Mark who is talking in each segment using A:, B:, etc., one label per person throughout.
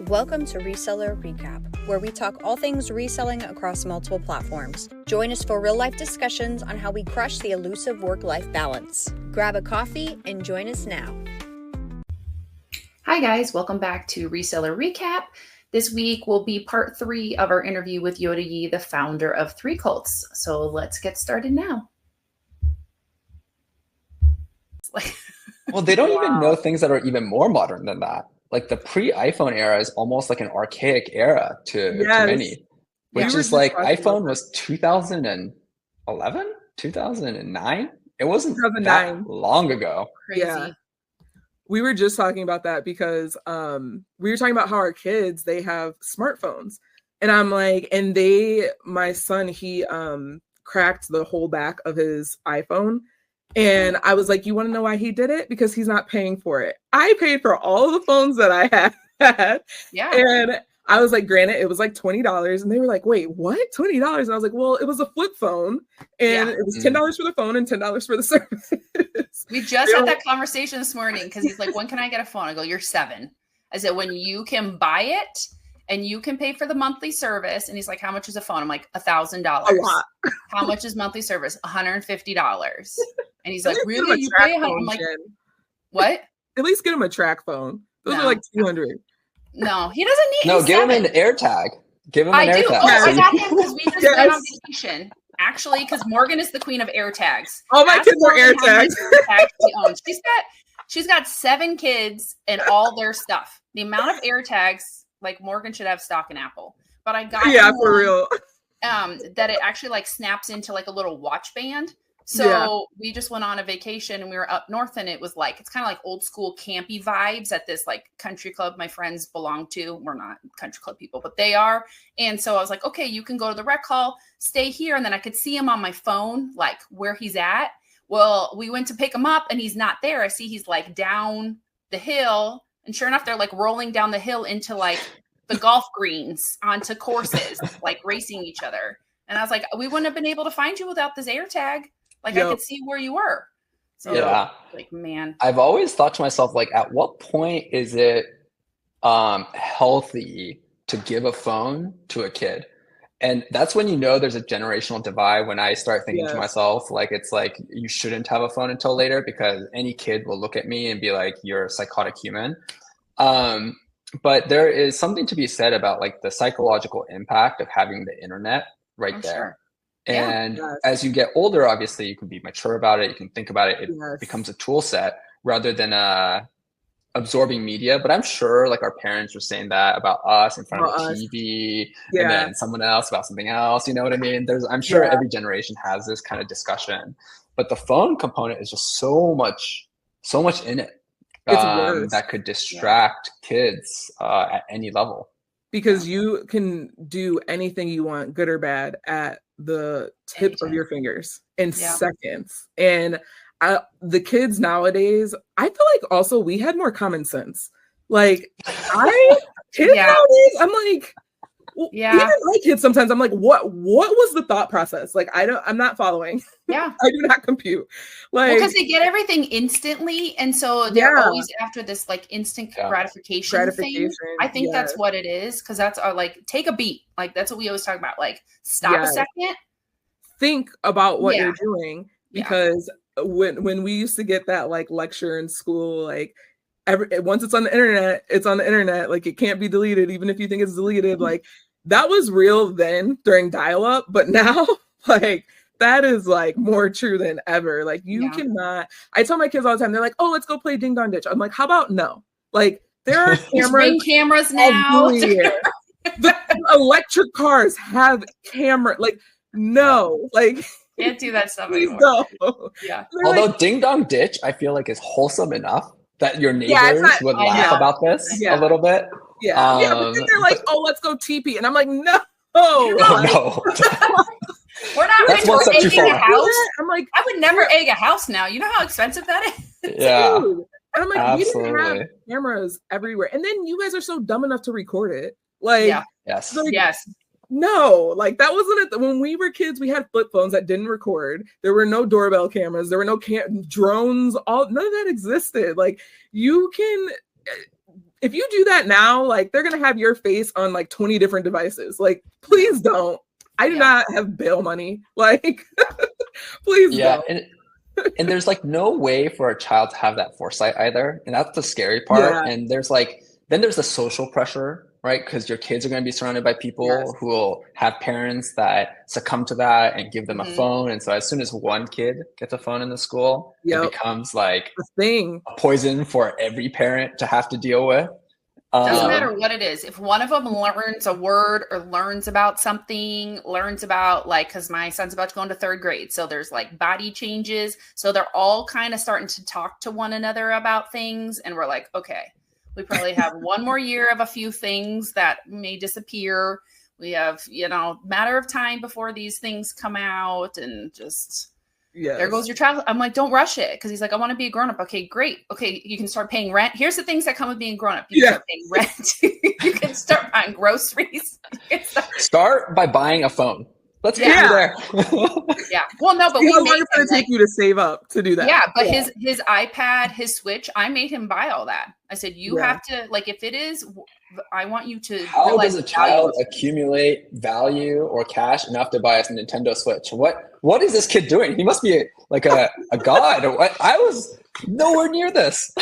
A: Welcome to Reseller Recap, where we talk all things reselling across multiple platforms. Join us for real-life discussions on how we crush the elusive work-life balance. Grab a coffee and join us now.
B: Hi guys, welcome back to Reseller Recap. This week will be part 3 of our interview with Yoda Yee, the founder of Threecolts. So let's get started now.
C: Well, they don't even know things that are even more modern than that. Like the pre-iPhone era is almost like an archaic era to many, which is like iPhone was 2011, 2009. It wasn't 2009. That long ago.
D: Crazy. Yeah. We were just talking about that because we were talking about how our kids, they have smartphones. And I'm like, my son, he cracked the whole back of his iPhone. And I was like, you want to know why he did it? Because he's not paying for it. I paid for all of the phones that I had. Yeah. And I was like, granted, it was like $20. And they were like, wait, what? $20? And I was like, well, it was a flip phone. And it was $10 for the phone and $10 for the service.
B: We just had that conversation this morning because he's like, when can I get a phone? I go, you're 7. I said, when you can buy it and you can pay for the monthly service. And he's like, how much is a phone? I'm like, $1,000. A lot. How much is monthly service? $150. And he's like, really? You pay? I'm like, what?
D: At least get him a track phone. Those are like $200.
B: No, he doesn't need.
C: No, give him an AirTag. Give him an AirTag.
B: I got him because we just went on vacation. Actually, because Morgan is the queen of AirTags.
D: All my kids are AirTags.
B: She's got 7 kids and all their stuff. The amount of AirTags, like Morgan should have stock in Apple. But I got
D: for real.
B: That it actually like snaps into like a little watch band. So we just went on a vacation and we were up north and it was like, it's kind of like old school campy vibes at this like country club my friends belong to. We're not country club people, but they are. And so I was like, okay, you can go to the rec hall, stay here. And then I could see him on my phone, like where he's at. Well, we went to pick him up and he's not there. I see he's like down the hill. And sure enough, they're like rolling down the hill into like the golf greens onto courses, like racing each other. And I was like, we wouldn't have been able to find you without this AirTag. Like I could see where you were. So like, man,
C: I've always thought to myself, like, at what point is it healthy to give a phone to a kid? And that's when you know there's a generational divide. When I start thinking to myself, like, it's like, you shouldn't have a phone until later because any kid will look at me and be like, you're a psychotic human. But there is something to be said about like the psychological impact of having the internet right there. Sure. And as you get older, obviously you can be mature about it. You can think about it. It becomes a tool set rather than absorbing media. But I'm sure like our parents were saying that about us in front of the TV and then someone else about something else. You know what I mean? I'm sure every generation has this kind of discussion, but the phone component is just so much in it that could distract kids at any level.
D: Because you can do anything you want, good or bad, at the tip of your fingers in seconds. And the kids nowadays, I feel like also we had more common sense. Like kids nowadays, I'm like, even my kids sometimes I'm like, what was the thought process? Like I'm not following. I do not compute. Like,
B: because they get everything instantly, and so they're always after this like instant gratification thing. I think that's what it is, because that's like take a beat. Like that's what we always talk about. Like stop a second,
D: think about what you're doing, because when we used to get that like lecture in school, like once it's on the internet, it's on the internet. Like it can't be deleted, even if you think it's deleted. Like that was real then during dial-up, but now like that is like more true than ever. Like you cannot. I tell my kids all the time, they're like, "Oh, let's go play Ding Dong Ditch." I'm like, "How about no?" Like there are
B: cameras now.
D: The electric cars have camera. Like no, like
B: can't do that stuff anymore.
D: No.
B: Yeah.
C: Although like, Ding Dong Ditch, I feel like is wholesome enough that your neighbors would laugh about this a little bit.
D: Yeah, but then they're like, "Oh, let's go TP," and I'm like, "No,
C: no."
B: We're not ready for egging a house.
D: I'm like,
B: I would never egg a house now. You know how expensive that is.
C: Yeah,
D: dude. And I'm like, we didn't have cameras everywhere, and then you guys are so dumb enough to record it. Like,
B: yes.
D: No, like that wasn't it. When we were kids, we had flip phones that didn't record. There were no doorbell cameras. There were no drones. None of that existed. Like you can if you do that now, like they're gonna have your face on like 20 different devices. Like, please don't. I do not have bail money. Like, please don't.
C: And there's like no way for a child to have that foresight either. And that's the scary part.
D: Yeah.
C: And there's like, then there's the social pressure, right? Because your kids are going to be surrounded by people who will have parents that succumb to that and give them a phone. And so as soon as one kid gets a phone in the school, it becomes like a poison for every parent to have to deal with.
B: Doesn't matter what it is. If one of them learns a word or learns about something, learns about like, because my son's about to go into 3rd grade. So there's like body changes. So they're all kind of starting to talk to one another about things. And we're like, okay, we probably have one more year of a few things that may disappear. We have, matter of time before these things come out, and just... there goes your child. I'm like, don't rush it. Because he's like, I want to be a grown up. Okay, great. Okay, you can start paying rent. Here's the things that come with being grown up. You can start paying rent. You can start buying groceries.
C: Start by buying a phone. Let's get you there.
B: Well, no, but
D: how long it's going to take you to save up to do that?
B: Yeah, but his iPad, his Switch, I made him buy all that. I said, you have to, like, if it is, I want you to.
C: How does a child accumulate value or cash enough to buy us a Nintendo Switch? What is this kid doing? He must be like a god. Or what? I was nowhere near this.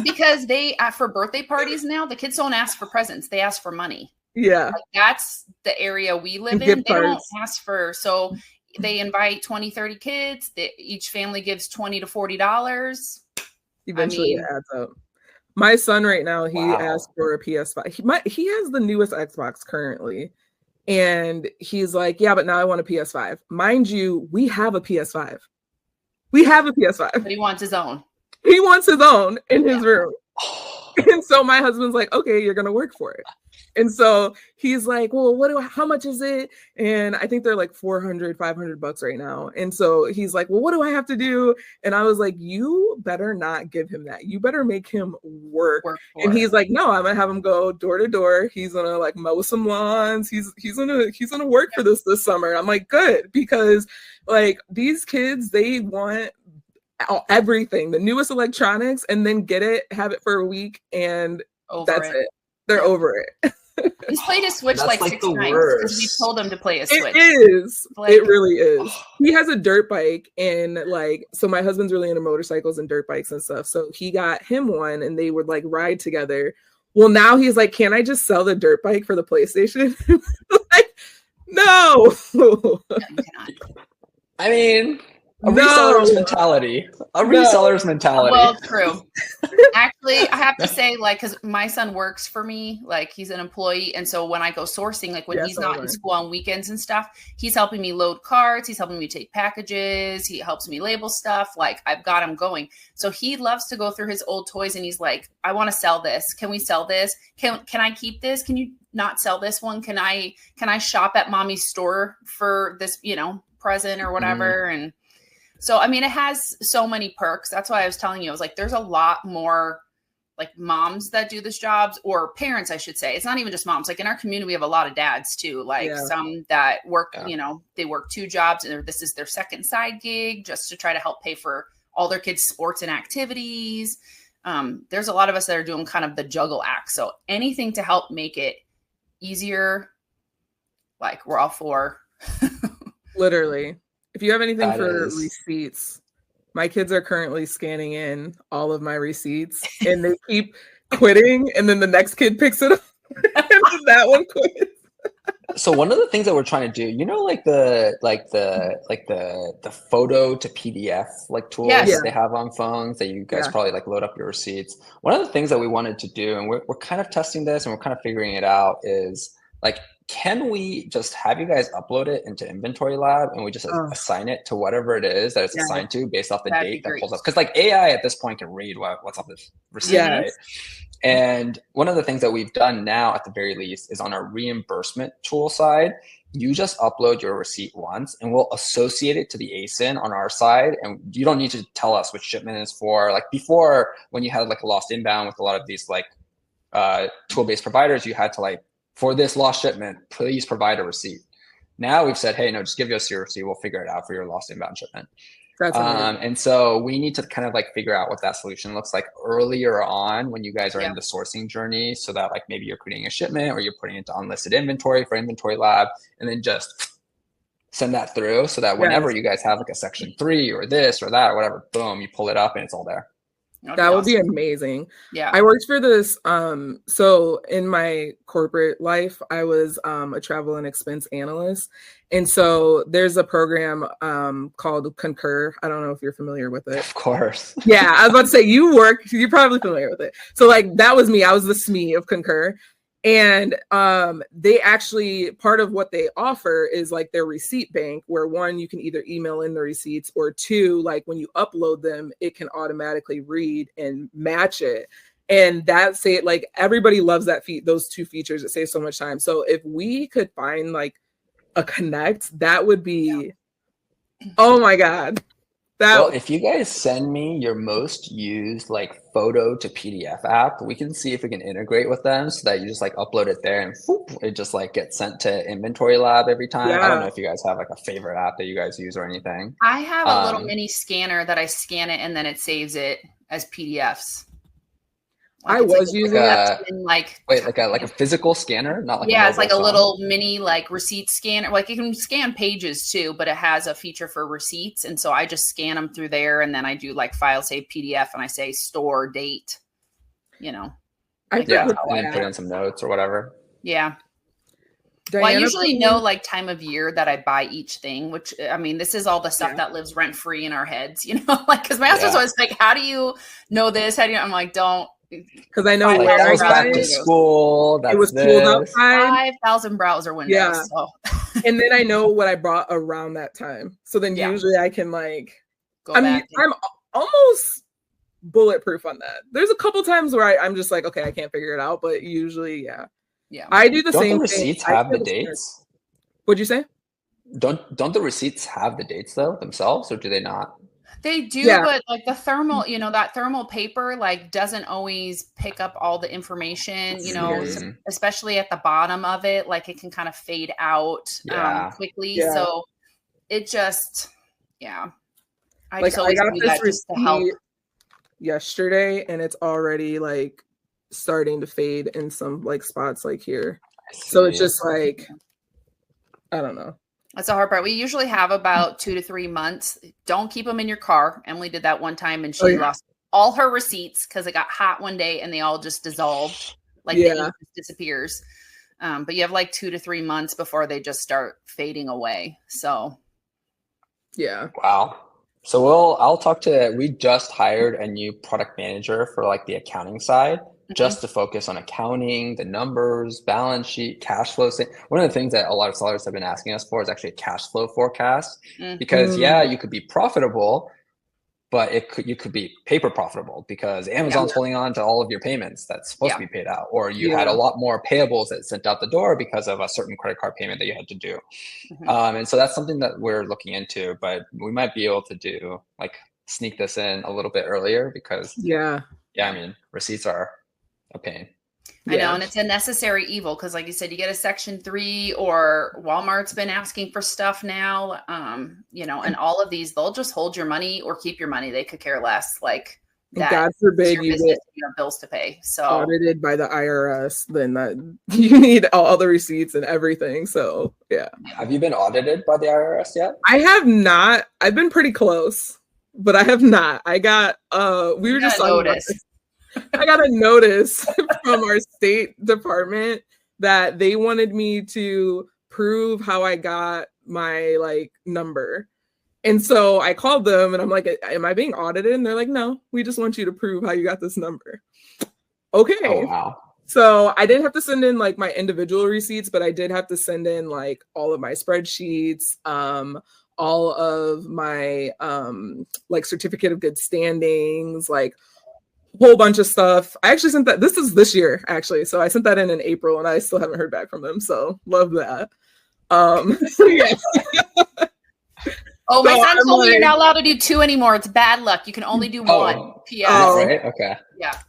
B: Because they, for birthday parties now, the kids don't ask for presents. They ask for money.
D: Yeah.
B: Like, that's the area we live in. They don't ask for, so they invite 20, 30 kids. Each family gives $20 to $40.
D: Eventually it adds up. My son right now, he asked for a PS5. He has the newest Xbox currently. And he's like, yeah, but now I want a PS5. Mind you, we have a PS5. We have a PS5.
B: But he wants his own.
D: He wants his own in his room. And so my husband's like, okay, you're going to work for it. And so he's like, well, how much is it? And I think they're like $400-$500 right now. And so he's like, well, what do I have to do? And I was like, you better not give him that. You better make him work. And he's like, no, I'm going to have him go door to door. He's going to like mow some lawns. He's going to work for this summer. I'm like, good, because like these kids, they want everything, the newest electronics, and then have it for a week, and that's it. They're over it.
B: He's played his Switch like 6 times because we told him to play a Switch.
D: It is. It really is. He has a dirt bike, and like, so my husband's really into motorcycles and dirt bikes and stuff. So he got him one, and they would like ride together. Well, now he's like, can I just sell the dirt bike for the PlayStation? Like, no.
C: I mean, reseller's mentality. Reseller's mentality.
B: Well, true. Actually, I have to say, like, because my son works for me, like he's an employee. And so when I go sourcing, like when he's not in school on weekends and stuff, he's helping me load carts. He's helping me take packages. He helps me label stuff. Like, I've got him going. So he loves to go through his old toys, and he's like, I want to sell this. Can we sell this? Can I keep this? Can you not sell this one? Can I shop at mommy's store for this, present or whatever? And so, I mean, it has so many perks. That's why I was telling you, I was like, there's a lot more like moms that do this jobs, or parents, I should say. It's not even just moms. Like in our community, we have a lot of dads too. Like some that work, they work 2 jobs, and this is their second side gig just to try to help pay for all their kids' sports and activities. There's a lot of us that are doing kind of the juggle act. So anything to help make it easier, like we're all for.
D: Literally. If you have anything for receipts, my kids are currently scanning in all of my receipts, and they keep quitting, and then the next kid picks it up, and then that one quits.
C: So one of the things that we're trying to do, like the photo to PDF like tools they have on phones that you guys probably like load up your receipts. One of the things that we wanted to do, and we're kind of testing this and we're kind of figuring it out, is like, can we just have you guys upload it into Inventory Lab, and we just assign it to whatever it is that it's assigned to based off the date that pulls up? Because like AI at this point can read what's on this receipt, right? And one of the things that we've done now at the very least is on our reimbursement tool side, you just upload your receipt once and we'll associate it to the ASIN on our side. And you don't need to tell us which shipment is for. Like before, when you had like a lost inbound with a lot of these like tool-based providers, you had to like, for this lost shipment, please provide a receipt. Now we've said, hey, no, just give us your receipt. We'll figure it out for your lost inbound shipment.
D: That's amazing.
C: And so we need to kind of like figure out what that solution looks like earlier on when you guys are in the sourcing journey, so that like maybe you're creating a shipment or you're putting it into unlisted inventory for Inventory Lab, and then just send that through so that whenever you guys have like a section 3 or this or that or whatever, boom, you pull it up and it's all there.
D: That would be amazing.
B: Yeah.
D: I worked for this. So in my corporate life, I was a travel and expense analyst. And so there's a program called Concur. I don't know if you're familiar with it.
C: Of course.
D: Yeah, I was about to say you're probably familiar with it. So like that was me. I was the SME of Concur. And they actually, part of what they offer is like their receipt bank, where one, you can either email in the receipts, or two, like when you upload them, it can automatically read and match it. And that's it. Like everybody loves that those two features. It saves so much time. So if we could find like a connect, that would be, oh my God.
C: Well, if you guys send me your most used like photo to PDF app, we can see if we can integrate with them so that you just like upload it there and whoop, it just like gets sent to Inventory Lab every time. I don't know if you guys have like a favorite app that you guys use or anything.
B: I have a little mini scanner that I scan it and then it saves it as PDFs.
D: I was using
C: like a physical scanner, not like
B: it's like a little mini like receipt scanner. Like you can scan pages too, but it has a feature for receipts, and so I just scan them through there, and then I do like file save PDF, and I say store date. You know,
C: and then put in some notes or whatever.
B: Yeah. Well, I usually know like time of year that I buy each thing, which I mean, this is all the stuff that lives rent free in our heads, you know, like because my husband's always like, "How do you know this? How do you?" I'm like, "Don't."
D: Because I know
C: where I was back to school.
D: It was cooled outside.
B: 5,000 browser windows.
D: Yeah.
B: So.
D: And then I know what I bought around that time. So then usually I can like, I'm almost bulletproof on that. There's a couple times where I'm just like, okay, I can't figure it out. But usually, I do the same thing.
C: Don't the receipts have the dates?
D: What'd you say?
C: Don't the receipts have the dates though themselves, or do they not?
B: They do, but like the thermal, you know, that thermal paper like doesn't always pick up all the information, you know, especially at the bottom of it. Like it can kind of fade out quickly. Yeah. So it just, I got this receipt
D: yesterday and it's already like starting to fade in some like spots like here. So it's just like, I don't know.
B: That's the hard part. We usually have about 2 to 3 months. Don't keep them in your car. Emily did that one time and she lost all her receipts because it got hot one day and they all just dissolved. Like the ink just disappears. But you have like 2 to 3 months before they just start fading away. So.
D: Yeah.
C: Wow. So we just hired a new product manager for like the accounting side. Just to focus on accounting, the numbers, balance sheet, cash flow. One of the things that a lot of sellers have been asking us for is actually a cash flow forecast. Because you could be profitable, but you could be paper profitable because Amazon's holding on to all of your payments that's supposed to be paid out, or you had a lot more payables that sent out the door because of a certain credit card payment that you had to do. And so that's something that we're looking into, but we might be able to sneak this in a little bit earlier because I mean, receipts are a pain.
B: I know, and it's a necessary evil because, like you said, you get a Section 3, or Walmart's been asking for stuff now. You know, and all of these, they'll just hold your money or keep your money. They could care less. Like, that,
D: God forbid you get
B: bills to pay. So
D: audited by the IRS, then you need all the receipts and everything. So
C: Have you been audited by the IRS yet?
D: I have not. I've been pretty close, but I have not. I got we were just talking about this. I got a notice from our state department that they wanted me to prove how I got my like number. And so I called them and I'm like, am I being audited? And they're like, no, we just want you to prove how you got this number. Okay.
C: Oh, wow.
D: So I didn't have to send in like my individual receipts, but I did have to send in like all of my spreadsheets, all of my like certificate of good standings, like whole bunch of stuff. I actually sent that. This is this year, actually. So I sent that in April, and I still haven't heard back from them. So love that.
B: Oh, my son told me you're not allowed to do 2 anymore. It's bad luck. You can only do 1.
C: Yeah. Right. Okay.
B: Yeah.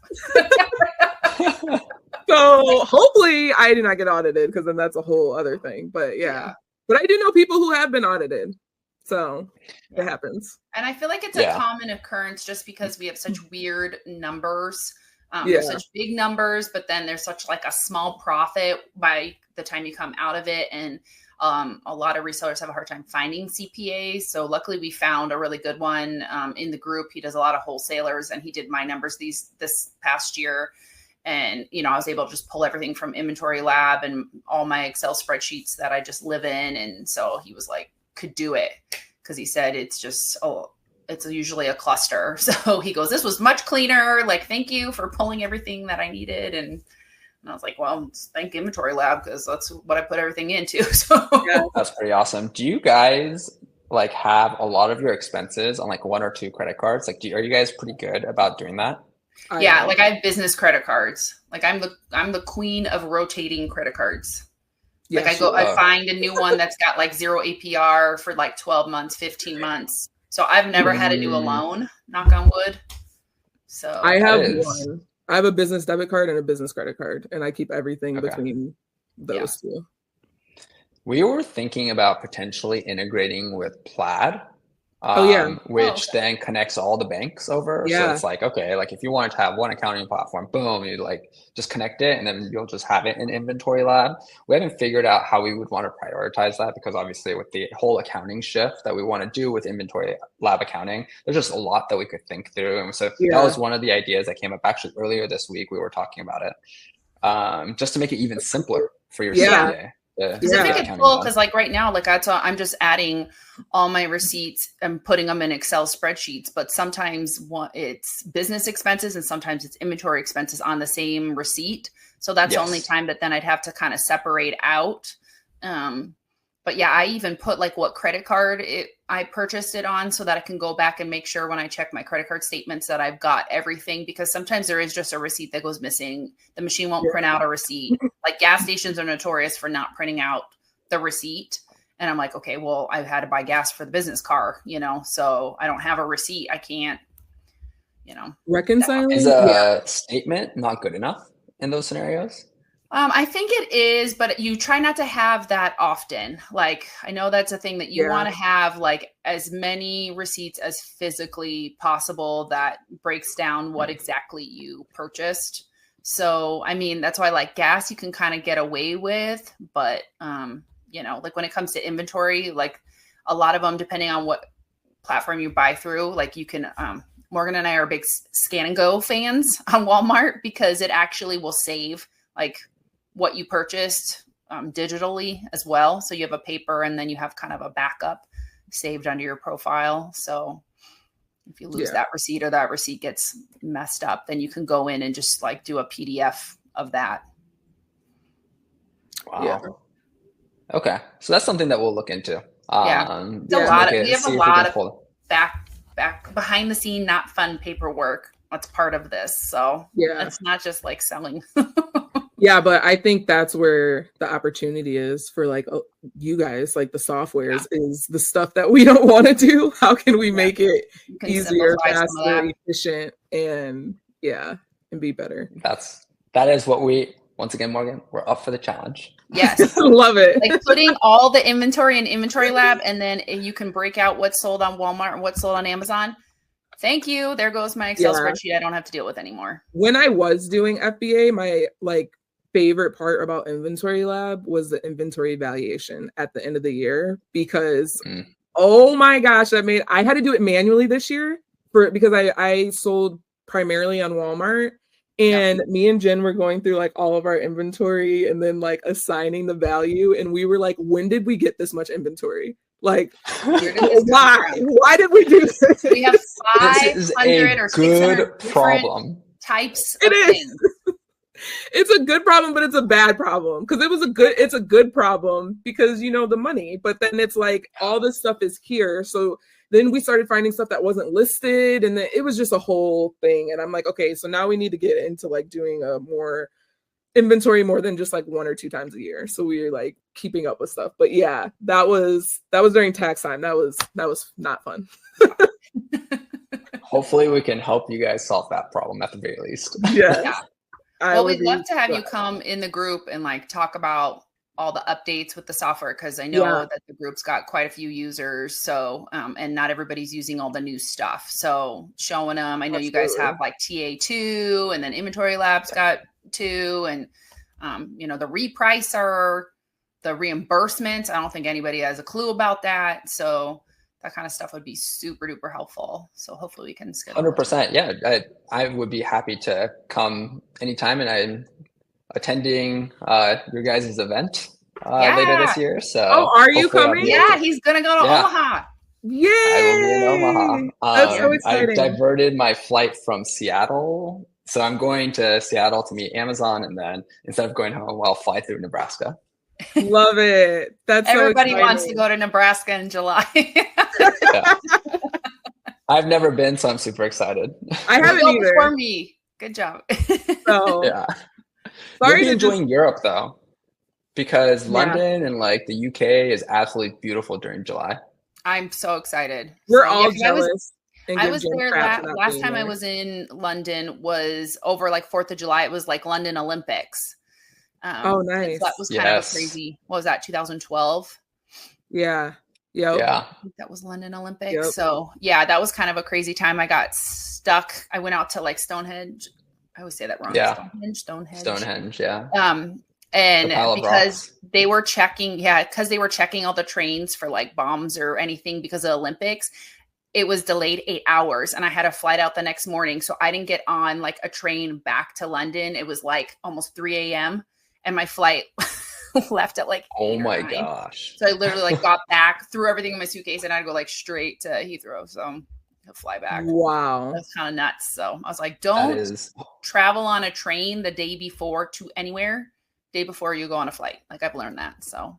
D: So hopefully I do not get audited because then that's a whole other thing. But but I do know people who have been audited. So it happens.
B: And I feel like it's a common occurrence just because we have such weird numbers. There's such big numbers, but then there's such like a small profit by the time you come out of it. And a lot of resellers have a hard time finding CPAs. So luckily we found a really good one in the group. He does a lot of wholesalers, and he did my numbers this past year. And, you know, I was able to just pull everything from Inventory Lab and all my Excel spreadsheets that I just live in. And so he was like, could do it, because he said it's just, it's usually a cluster. So he goes, this was much cleaner. Like, thank you for pulling everything that I needed. And I was like, well, thank Inventory Lab, because that's what I put everything into. So
C: that's pretty awesome. Do you guys like have a lot of your expenses on like 1 or 2 credit cards? Like, are you guys pretty good about doing that?
B: Yeah, like I have business credit cards. Like I'm the queen of rotating credit cards. Like I find a new one that's got like 0 APR for like 12 months, 15 months. So I've never had to do a loan, knock on wood. So
D: I have one. I have a business debit card and a business credit card, and I keep everything between those two.
C: We were thinking about potentially integrating with Plaid. Which then connects all the banks over. So it's like, okay, like if you wanted to have one accounting platform, boom, you like just connect it and then you'll just have it in Inventory Lab. We haven't figured out how we would want to prioritize that, because obviously with the whole accounting shift that we want to do with Inventory Lab accounting, there's just a lot that we could think through. And so that was one of the ideas that came up actually earlier this week. We were talking about it, just to make it even simpler for your CPA.
B: Because I think it's cool, because like right now, like I'm just adding all my receipts and putting them in Excel spreadsheets, but sometimes it's business expenses and sometimes it's inventory expenses on the same receipt. So that's the only time that then I'd have to kind of separate out. But yeah, I even put like what credit card I purchased it on, so that I can go back and make sure when I check my credit card statements that I've got everything, because sometimes there is just a receipt that goes missing. The machine won't print out a receipt. Like gas stations are notorious for not printing out the receipt. And I'm like, okay, well, I've had to buy gas for the business car, you know, so I don't have a receipt. I can't, you know.
D: Reconciling?
C: Is a statement not good enough in those scenarios?
B: I think it is, but you try not to have that often. Like, I know that's a thing that you want to have, like as many receipts as physically possible that breaks down what exactly you purchased. So, I mean, that's why like gas, you can kind of get away with, but, you know, like when it comes to inventory, like a lot of them, depending on what platform you buy through, like you can, Morgan and I are big Scan and Go fans on Walmart, because it actually will save like what you purchased digitally as well. So you have a paper and then you have kind of a backup saved under your profile. So if you lose that receipt or that receipt gets messed up, then you can go in and just like do a PDF of that.
C: Wow. Yeah. Okay. So that's something that we'll look into.
B: We have a lot of back behind the scene, not fun paperwork. That's part of this. So it's not just like selling.
D: Yeah, but I think that's where the opportunity is for like you guys, like the softwares is the stuff that we don't want to do. How can we make it easier, faster, efficient, and be better?
C: That is what we, once again, Morgan, we're up for the challenge.
B: Yes.
D: Love it.
B: Like putting all the inventory in Inventory Lab, and then you can break out what's sold on Walmart and what's sold on Amazon. Thank you. There goes my Excel spreadsheet I don't have to deal with anymore.
D: When I was doing FBA, my like favorite part about Inventory Lab was the inventory valuation at the end of the year, because oh my gosh, I had to do it manually this year because I sold primarily on Walmart, and me and Jen were going through like all of our inventory and then like assigning the value, and we were like, when did we get this much inventory? Like, why did we do this?
B: We have 500 or 600
C: problem
B: types of things.
D: It's a good problem, but it's a bad problem, because it's a good problem because, you know, the money, but then it's like all this stuff is here. So then we started finding stuff that wasn't listed, and then it was just a whole thing. And I'm like, okay, so now we need to get into like doing a more inventory more than just like 1 or 2 times a year. So we're like keeping up with stuff. But yeah, that was during tax time. That was not fun.
C: Hopefully we can help you guys solve that problem at the very least.
D: Yeah.
B: Well, we'd love to have you come in the group and like talk about all the updates with the software, because I know that the group's got quite a few users. So, and not everybody's using all the new stuff. So showing them, I know you guys have like TA2, and then Inventory Labs got 2, and the repricer, the reimbursements. I don't think anybody has a clue about that. So that kind of stuff would be super duper helpful. So hopefully we can schedule
C: 100%. Yeah. I would be happy to come anytime, and I'm attending your guys' event later this year. So
D: are you coming?
B: Yeah, he's gonna go to Omaha.
D: Yay!
C: I will be in Omaha.
D: That's so exciting.
C: I diverted my flight from Seattle, so I'm going to Seattle to meet Amazon, and then instead of going home, I'll fly through Nebraska.
D: Love it. That's
B: everybody
D: so
B: wants to go to Nebraska in July.
C: I've never been, so I'm super excited.
D: I haven't either.
B: Before me. Good job.
D: So
C: yeah. Sorry, you'll be enjoying Europe though, because London and like the UK is absolutely beautiful during July.
B: I'm so excited.
D: We're all jealous.
B: I was there last time I was in London was over like 4th of July. It was like London Olympics.
D: Oh, nice.
B: So that was kind of a crazy. What was that? 2012.
D: Yeah.
C: Yeah.
B: I think that was London Olympics. So yeah, that was kind of a crazy time. I got stuck. I went out to like Stonehenge. I always say that wrong.
C: Yeah.
B: Stonehenge.
C: Yeah.
B: And because they were checking, all the trains for like bombs or anything because of the Olympics, it was delayed 8 hours, and I had a flight out the next morning. So I didn't get on like a train back to London. It was like almost 3 a.m. and my flight left at like,
C: oh my gosh.
B: So I literally like got back, threw everything in my suitcase, and I'd go like straight to Heathrow. So I'll fly back.
D: Wow.
B: That's kind of nuts. So I was like, don't travel on a train the day before to anywhere. Day before you go on a flight. Like I've learned that. So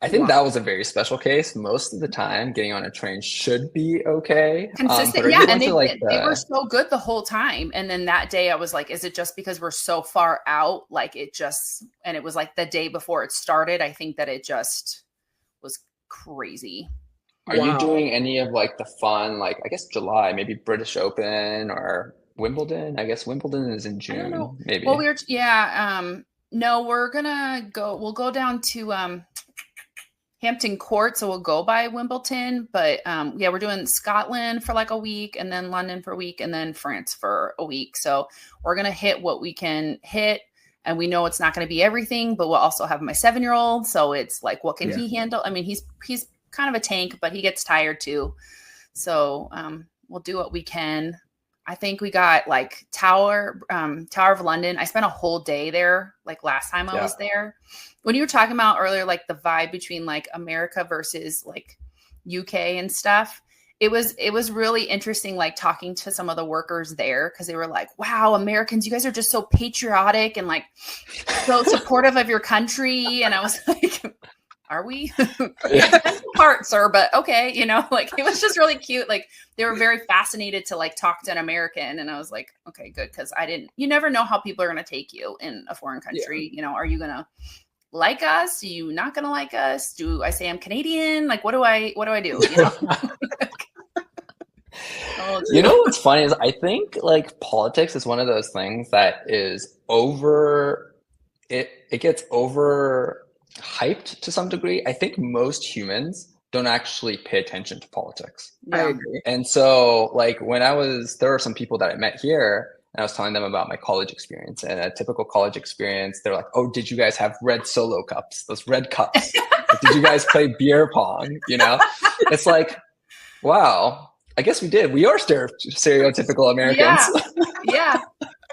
C: I think that was a very special case. Most of the time getting on a train should be okay.
B: Consistent. And they were so good the whole time. And then that day I was like, is it just because we're so far out? Like it was like the day before it started. I think that it just was crazy.
C: Are you doing any of like the fun, like I guess July, maybe British Open or Wimbledon? I guess Wimbledon is in June.
B: I don't know.
C: Maybe.
B: Well, no, we'll go down to Hampton Court. So we'll go by Wimbledon, but we're doing Scotland for like a week, and then London for a week, and then France for a week. So we're going to hit what we can hit. And we know it's not going to be everything, but we'll also have my 7-year-old. So it's like, what can he handle? I mean, he's kind of a tank, but he gets tired too. So we'll do what we can. I think we got like Tower of London. I spent a whole day there, like last time I was there. When you were talking about earlier, like the vibe between like America versus like UK and stuff, it was really interesting, like talking to some of the workers there, because they were like, wow, Americans, you guys are just so patriotic and like so supportive of your country. And I was like, are we? Depends on part, sir, but okay, like it was just really cute. Like they were very fascinated to like talk to an American, and I was like, okay, good, because you never know how people are going to take you in a foreign country. Are you going to like us? Are you not going to like us? Do I say I'm Canadian? Like what do I do?
C: What's funny is I think like politics is one of those things that is it gets over hyped to some degree. I think most humans don't actually pay attention to politics.
D: I agree.
C: And so like there were some people that I met here, and I was telling them about my college experience, and a typical college experience, they're like, oh, did you guys have red Solo cups, those red cups? Did you guys play beer pong? It's like, wow, I guess we did. We are stereotypical Americans.
B: Yeah.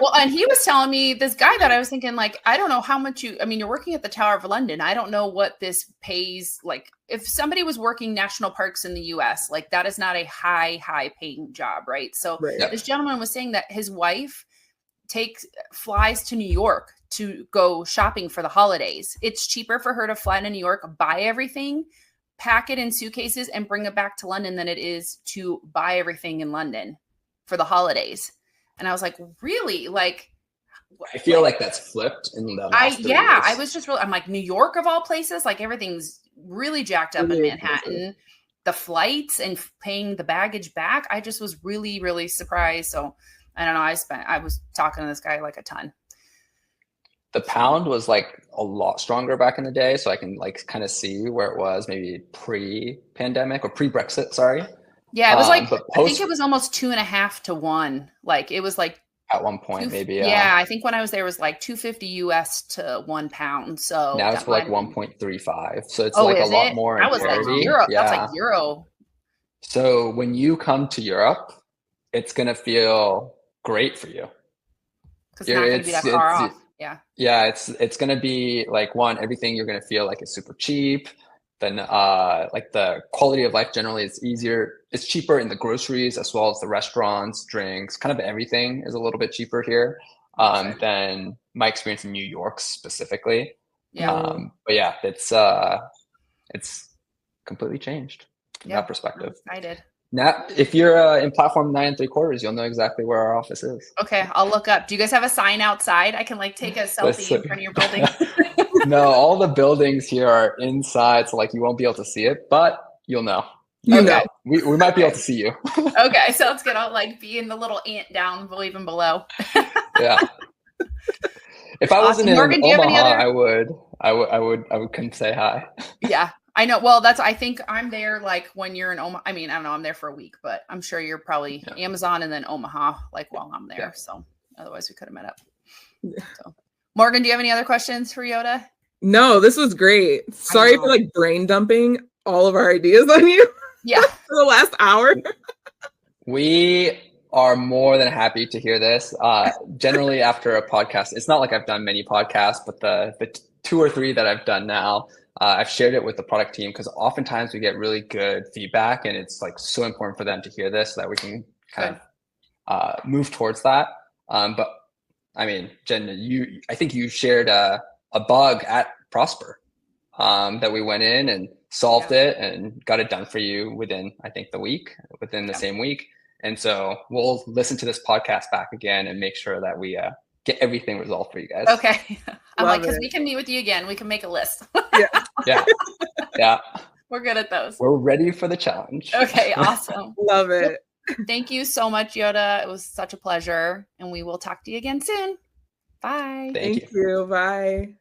B: Well, and he was telling me, this guy that I was thinking, like, I don't know how much you're working at the Tower of London. I don't know what this pays. Like, if somebody was working national parks in the US, like that is not a high paying job, right? So this gentleman was saying that his wife flies to New York to go shopping for the holidays. It's cheaper for her to fly to New York, buy everything, pack it in suitcases, and bring it back to London than it is to buy everything in London for the holidays. And I was like, really? Like,
C: I feel like that's flipped in the last 3 years.
B: I was just I'm like, New York of all places, like everything's really jacked up in Manhattan. The flights and paying the baggage back, I just was really, really surprised. So I don't know. I was talking to this guy like a ton.
C: The pound was like a lot stronger back in the day. So I can like kind of see where it was maybe pre-pandemic or pre-Brexit, sorry.
B: Yeah, it was like,
C: but
B: I think it was almost 2.5 to 1. Like it was like
C: at one point, maybe.
B: Yeah, I think when I was there it was like 250 US to £1. So
C: now it's like 1.35. So it's
B: oh,
C: like a lot
B: it?
C: more.
B: That was like Euro.
C: Yeah.
B: That's like Euro.
C: So when you come to Europe, it's gonna feel great for you.
B: Because it's not gonna be that far off. Yeah.
C: Yeah, it's gonna be like everything you're gonna feel like is super cheap. Then like the quality of life generally is easier. It's cheaper in the groceries as well as the restaurants, drinks, kind of everything is a little bit cheaper here than my experience in New York specifically.
B: Yeah.
C: But yeah, it's completely changed from that perspective.
B: I'm excited.
C: Now, if you're in platform 9 3/4, you'll know exactly where our office is.
B: Okay, I'll look up. Do you guys have a sign outside? I can like take a selfie in front of your building.
C: No, all the buildings here are inside, so like you won't be able to see it, but you'll know.
D: You
C: know.
D: know.
C: We might be able to see you.
B: Okay, so it's gonna like be in the little ant down even below.
C: Yeah. If I wasn't in
B: Morgan,
C: Omaha, I would come say hi.
B: Yeah, I know. Well, I think I'm there like when you're in Omaha. I mean, I don't know, I'm there for a week, but I'm sure you're probably Amazon and then Omaha like while I'm there. Yeah. So otherwise we could have met up. So Morgan, do you have any other questions for Yoda?
D: No, this was great. Sorry for like brain dumping all of our ideas on you.
B: Yeah.
D: For the last hour.
C: We are more than happy to hear this. Generally after a podcast, it's not like I've done many podcasts, but the 2 or 3 that I've done now, I've shared it with the product team because oftentimes we get really good feedback and it's like so important for them to hear this so that we can kind of move towards that. But I mean, Jen, I think you shared a bug at Prosper that we went in and solved it and got it done for you within the same week. And so we'll listen to this podcast back again and make sure that we get everything resolved for you guys.
B: Okay. I'm like, because we can meet with you again. We can make a list.
C: Yeah.
B: We're good at those.
C: We're ready for the challenge.
B: Okay, awesome.
D: Love it.
B: Thank you so much, Yoda. It was such a pleasure. And we will talk to you again soon. Bye.
C: Thank you.
D: Bye.